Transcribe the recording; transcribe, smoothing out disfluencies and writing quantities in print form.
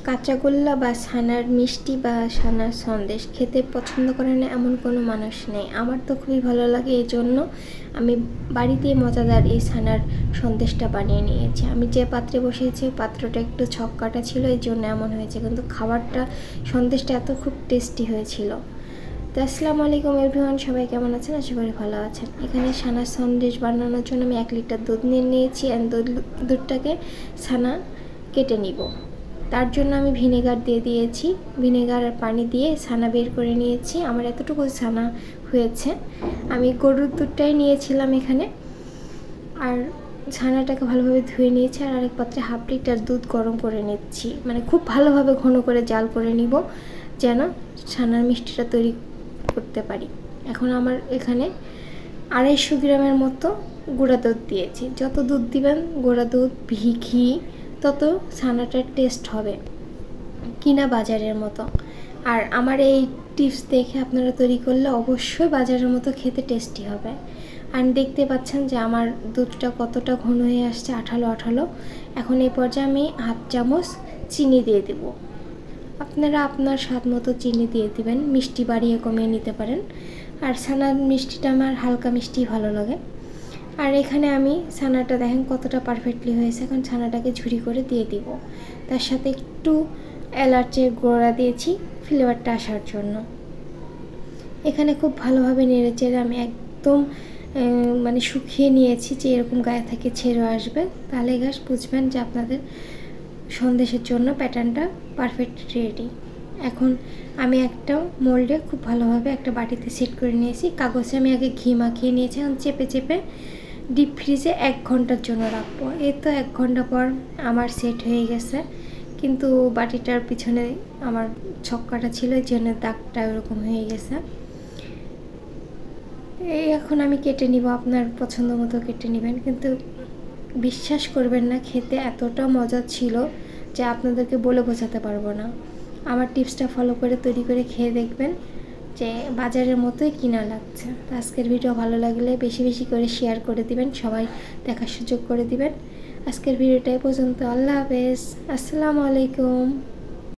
কাঁচাগোল্লা বা ছানার মিষ্টি বা ছানার সন্দেশ খেতে পছন্দ করে না এমন কোনো মানুষ নেই। আমার তো খুবই ভালো লাগে, এই জন্য আমি বাড়িতেই মজাদার এই ছানার সন্দেশটা বানিয়ে নিয়েছি। আমি যে পাত্রে বসিয়েছি পাত্রটা একটু ছক্কাটা ছিল, এই জন্য এমন হয়েছে, কিন্তু খাবারটা সন্দেশটা এত খুব টেস্টি হয়েছিল। তো আসসালামু আলাইকুম এভরিওয়ান, সবাই কেমন আছেন? আশা করি ভালো আছেন। এখানে ছানার সন্দেশ বানানোর জন্য আমি 1 লিটার দুধ নিয়ে নিয়েছি। আর দুধটাকে ছানা কেটে নিব। তার জন্য আমি ভিনেগার দিয়ে দিয়েছি, ভিনেগার আর পানি দিয়ে ছানা বের করে নিয়েছি। আমার এতটুকু ছানা হয়েছে। আমি গরুর দুধটাই নিয়েছিলাম এখানে। আর ছানাটাকে ভালোভাবে ধুয়ে নিয়েছি। আর আরেক পাত্রে 1/2 লিটার দুধ গরম করে নিচ্ছি, মানে খুব ভালোভাবে ঘন করে জাল করে নিব, যেন ছানার মিষ্টিটা তৈরি করতে পারি। এখন আমার এখানে 250 গ্রামের মতো গুঁড়া দুধ দিয়েছি। যত দুধ দিবেন গুঁড়া দুধ ঘি তত ছানাটার টেস্ট হবে কিনা বাজারের মতো। আর আমার এই টিপস দেখে আপনারা তৈরি করলে অবশ্যই বাজারের মতো খেতে টেস্টি হবে। আর দেখতে পাচ্ছেন যে আমার দুধটা কতটা ঘন হয়ে আসছে, আঠালো আঠালো। এখন এই পর্যায়ে আমি 1/2 চামচ চিনি দিয়ে দেব। আপনারা আপনার স্বাদ মতো চিনি দিয়ে দিবেন, মিষ্টি বাড়িয়ে কমিয়ে নিতে পারেন। আর ছানার মিষ্টিটা আমার হালকা মিষ্টি ভালো লাগে। আর এখানে আমি ছানাটা দেখেন কতটা পারফেক্টলি হয়েছে। এখন ছানাটাকে ঝুরি করে দিয়ে দিব। তার সাথে একটু এলাচের গুঁড়া দিয়েছি ফ্লেভারটা আসার জন্য। এখানে খুব ভালোভাবে নেড়েচেড়ে আমি একদম মানে শুকিয়ে নিয়েছি, যে এরকম গায়ে থেকে ছেড়ে আসবে, তাহলে গাছ বুঝবেন যে আপনাদের সন্দেশের জন্য প্যাটার্নটা পারফেক্ট রেডি। এখন আমি একটা মোল্ডে খুব ভালোভাবে একটা বাটিতে সেট করে নিয়েছি। কাগজে আমি আগে ঘি মাখিয়ে নিয়েছি। এখন চেপে চেপে ডিপ ফ্রিজে 1 ঘন্টার জন্য রাখবো। এই তো 1 ঘন্টা পর আমার সেট হয়ে গেছে, কিন্তু বাটিটার পিছনে আমার ছক্কাটা ছিল, এই জন্য দাগটা এরকম হয়ে গেছে। এই এখন আমি কেটে নিব, আপনার পছন্দ মতো কেটে নেবেন। কিন্তু বিশ্বাস করবেন না, খেতে এতটা মজা ছিল যে আপনাদেরকে বলে বোঝাতে পারবো না। আমার টিপসটা ফলো করে তৈরি করে খেয়ে দেখবেন যে বাজারের মতোই কিনা লাগছে। আজকের ভিডিও ভালো লাগলে বেশি বেশি করে শেয়ার করে দিবেন, সবাই দেখার সুযোগ করে দিবেন। আজকের ভিডিওটাই পর্যন্ত। আল্লাহ হাফেজ, আসসালামু আলাইকুম।